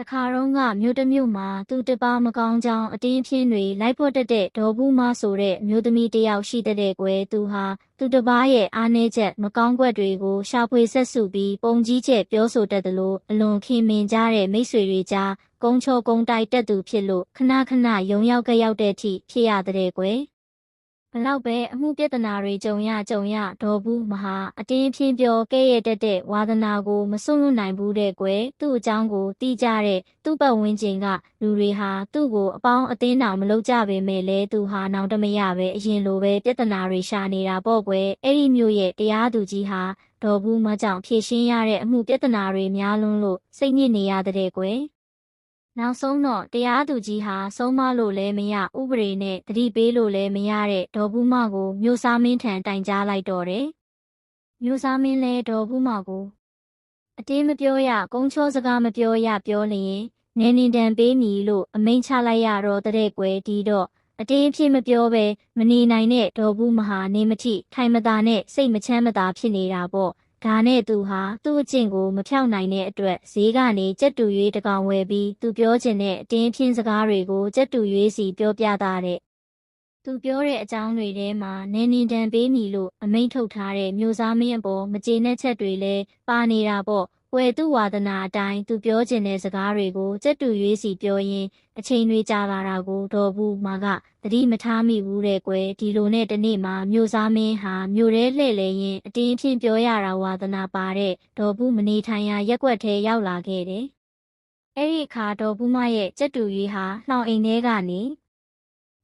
တခါတော့ကမြို့တစ်မြို့မှာသူတစ်ပါးမကောင်းကြောင်းအတင်းအဖျင်းတွေလိုက်ဖို့တက်တဲ့ဒေါ်ဘူးမဆိုတဲ့အမျိုးသမီးတစ်ယောက်ရှိတဲ့ကွယ်သူဟာသူတစ်ပါးရဲ့အားနည်းချက်မကောင်းကွက်တွေကိုရှာဖွေဆက်စုပြီးပုံကြီးကျယ်ပြောဆိုတတ်တယ်လို့အလွန်ခင်မင်ကြတဲ့မိတ်ဆွေတွေကြားကုန်းချောကုန်းတိုက်တက်သူဖြစ်လို့ခဏခဏယုံရောက်ကြရောက်တဲ့အထိဖြစ်ရတဲ့ကွယ်ဘလောက်ပဲအမှုပြဿနာတွေကြုံရဒေါ်ဘူးမဟာအတင်းဖြင်းပြောကဲ့ရဲ့တက်တဲ့ဝါသနာကိုမစွန့်လွတ်နိုင်ဘူးတဲ့ကွယ်သူ့အကြောင်းကိုသိကြတဲ့သူ့ပတ်ဝန်းကျင်ကလူတွေဟာသူ့ကိုအပေါင်းအသင်းတောင်မလုပ်ကြပေမဲ့လဲသူဟာနောင်တမရပဲအရင်လိုပဲပြဿနာတွေရှာနေတာပေါ့ကွယ်အဲ့ဒီမျိုးရဲ့တရားသူကြီးဟာဒေါ်ဘူးမကြောင့်ဖြေရှင်းရတဲ့အမှုပြဿနာတွေများလွန်းလို့စိတ်ညစ်နေရတဲ့ကွယ်နောက်ဆုံးတော့တရားသူကြီးဟာဆုံးမလို့လည်းမရဥပဒေနဲ့သတိပေးလို့လည်းမရတဲ့ဒေါ်ဘူးမကိုမျိုးစားမင်းထံတိုင်ကြားလိုက်တော့တယ်။မျိုးစားမင်းလည်းဒေါ်ဘူးမကိုအတင်းမပြောရကုန်းချောစကားမပြောရပြောလျင်နေနေတန်ပေးမည်လို့အမိန့်ချလိုက်ရတော့တဲ့ကွယ်ဒီတော့အတင်းအဖြစ်မပြောပဲမနေနိုင်တဲ့ဒေါ်ဘူးမဟာနေမထိထိုင်မသာနဲ့စိတ်မချမ်းမသာဖြစ်နေတာပေါ့။ဒါနဲ့သူဟာသူ့အကျင့်ကိုမဖြောင့်နိုင်တဲ့အတွက်ဈေးကနေကြက်တူရွေးတကောင်ဝယ်ပြီးသူပြောချင်တဲ့အတင်းဖြင်းစကားတွေကိုကြက်တူရွေးစီပြောပြတာတဲ့သူပြောတဲ့အကြောင်းတွေထဲမှာနေနေတန်ပေးမည်လို့အမိန့်ထုတ်ထားတဲ့မျိုးစားမင်းအပေါ်မကျေနပ်ချက်တွေလည်းပါနေတာပေါ့ဝယ်သူဝါဒနာအတိုင်းသူပြောချင်တဲ့စကားတွေကိုကြက်တူရွေးစီပြောရင်းအချိန်တွေကြာလာတာကိုဒေါ်ဘူးမကသတိမထားမိဘူးတဲ့ကွယ်ဒီလိုနဲ့တနေ့မှာမျိုးစားမင်းဟာမျိုးရဲလှဲ့လေရင်အတင်းအဖြစ်ပြောရတာဝါဒနာပါတဲ့ဒေါ်ဘူးမနေထိုင်ရာရက်ွက်ထဲရောက်လာခဲ့တယ်။အဲ့ဒီအခါဒေါ်ဘူးမရဲ့ကြက်တူရွေးဟာနှောင်အိမ်ထဲကနေ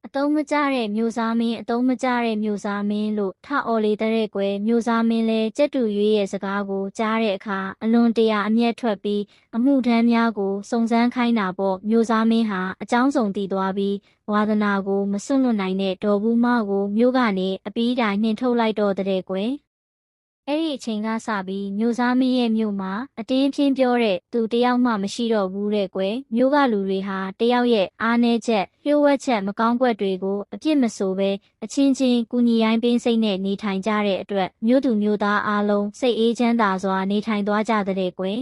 အတုံးမကျတဲ့မျိုးစားမင်းအတုံးမကျတဲ့မျိုးစားမင်းလို့ထအော်လေတဲ့ကွယ်မျိုးစားမင်းလဲကြက်တူရွေးရဲ့စကားကိုကြားတဲ့အခါအလွန်တရာအမျက်ထွက်ပြီးအမှုထမ်းများကိုစုံစမ်းခိုင်းတာပေါ့မျိုးစားမင်းဟာအကြောင်းစုံတည်သွားပြီးဝါသနာကိုမစွန့်လွတ်နိုင်တဲ့ဒေါ်ဘူးမကိုမျိုးကနေအပီးတိုင်နှင်ထုတ်လိုက်တော့တဲ့ကွယ်အဲ့ဒီအချိန်ကစပြီးမျိုးစားမင်းရဲ့မြို့မှာအတင်းဖြင်းပြောတဲ့သူတယောက်မှမရှိတော့ဘူးတဲ့ကွယ်မြို့ကလူတွေဟာတယောက်ရဲ့အားနည်းချက်လျှို့ဝှက်ချက်မကောင်းကွက်တွေကိုအပြစ်မဆိုပဲအချင်းချင်းကူညီရိုင်းပင်းစိတ်နဲ့နေထိုင်ကြတဲ့အတွက်မြို့သူမြို့သားအားလုံးစိတ်အေးချမ်းသာစွာနေထိုင်သွားကြတဲ့ကွယ်